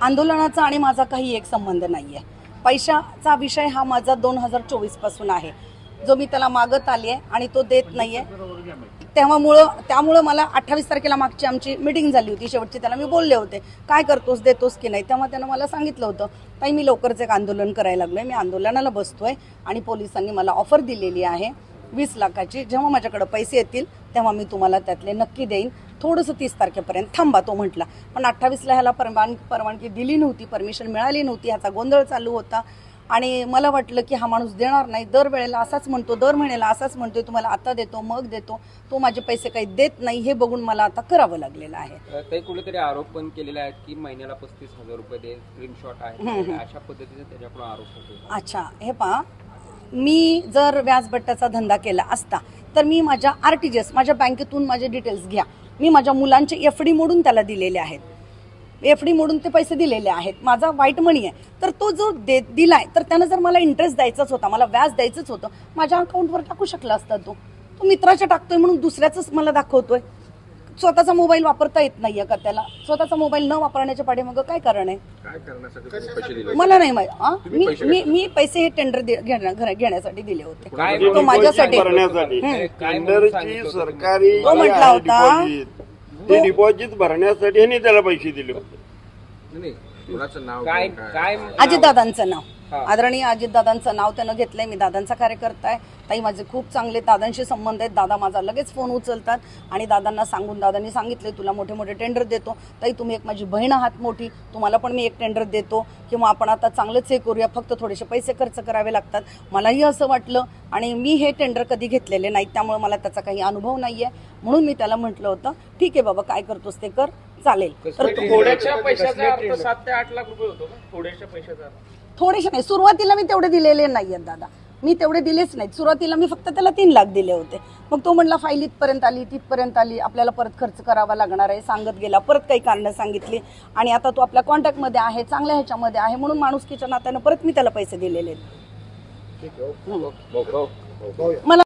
आंदोलनाचा आणि माझा काही एक संबंध नाही आहे. पैशाचा विषय हा माझा 2024 पासून आहे, जो मी त्याला मागत आली आहे आणि तो देत नाही आहे. त्यामुळं मला 28 तारखेला मागची आमची मीटिंग झाली होती शेवटची. त्याला मी बोलले होते काय करतोस, देतोस की नाही. तेव्हा त्यानं मला सांगितलं होतं ताई मी लवकरच एक आंदोलन करायला लागलोय, मी आंदोलनाला बसतोय आणि पोलिसांनी मला ऑफर दिलेली आहे 20 लाखाची. जेव्हा माझ्याकडे पैसे येतील तेव्हा मी तुम्हाला त्यातले नक्की देईन, थोडंसं 30 तारखेपर्यंत थांबा तो म्हटला. पण 28ला ह्याला परवानगी दिली नव्हती, परमिशन मिळाली नव्हती, ह्याचा गोंधळ चालू होता. आणि मला वाटलं की हा माणूस देणार नाही, दरवेळेला असाच म्हणतो, दर महिन्याला असाच म्हणतोय तुम्हाला आता देतो मग देतो, तो माझे पैसे काही देत नाही. हे बघून मला आता करावं लागलेलं आहे. काही कुठेतरी आरोप पण केलेला आहे की महिन्याला 35,000 रुपये दे, स्क्रीनशॉट आहे, अशा पद्धतीने त्याच्याकडून आरोप होतो. अच्छा, हे पहा, मी जर व्याजबट्ट्याचा धंदा केला असता तर मी माझ्या RTGS माझ्या बँकेतून माझे डिटेल्स घ्या, मी माझ्या मुलांचे FD मोडून त्याला दिलेले आहेत, FD मोडून ते पैसे दिलेले आहेत, माझा व्हाईट मनी आहे. तर तो जो दिलाय तर त्यानं जर मला इंटरेस्ट द्यायचाच होता, मला व्याज द्यायचंच होतं, माझ्या अकाउंटवर टाकू शकला असता. तो मित्राच्या टाकतोय म्हणून दुसऱ्याच मला दाखवतोय. स्वतःचा मोबाईल वापरता येत नाहीये का त्याला? स्वतःचा मोबाईल न वापरण्याच्या पाठीमागं काय कारण आहे मला नाही माहिती. मी पैसे हे टेंडर घेण्यासाठी दिले होते, तो माझ्यासाठी सरकारी तो म्हटला होता डिपॉझिट भरण्यासाठी आणि त्याला पैसे दिले होते. अजितदादांचं नाव, आदरणीय अजितदादांचं नाव त्यानं घेतलंय. मी दादांचा कार्यकर्ता आहे. ताई माझे खूप चांगले दादांशी संबंध आहेत. दादा माझा लगेच फोन उचलतात आणि दादांनी सांगितले तुला मोठे मोठे टेंडर देतो. ताई तुम्ही एक माझी बहीण आहात मोठी, तुम्हाला पण मी एक टेंडर देतो, किंवा आपण आता चांगलंच हे करूया, फक्त थोडेसे पैसे खर्च करावे लागतात. मलाही असं वाटलं आणि मी हे टेंडर कधी घेतलेले नाहीत, त्यामुळे मला त्याचा काही अनुभव नाहीये. म्हणून मी त्याला म्हटलं होतं ठीक आहे बाबा काय करतोस ते कर, चालेल. तर थोड्याशा पैशाचा अर्थ 7 ते 8 लाख रुपये होतो का? थोड्याशा पैशाचा थोडेसे नाही, सुरुवातीला मी तेवढे दिलेले नाहीयेत दादा, मी तेवढे दिलेच नाहीत. सुरुवातीला मी फक्त त्याला 3 लाख दिले होते. मग तो म्हटला फाईल इथपर्यंत आली, तिथपर्यंत आली, आपल्याला परत खर्च करावा लागणार आहे, सांगत गेला, परत काही कारणं सांगितली आणि आता तो आपल्या कॉन्टॅक्टमध्ये आहे, चांगल्या ह्याच्यामध्ये आहे, म्हणून माणुसकीच्या नात्यानं परत मी त्याला पैसे दिलेले. मला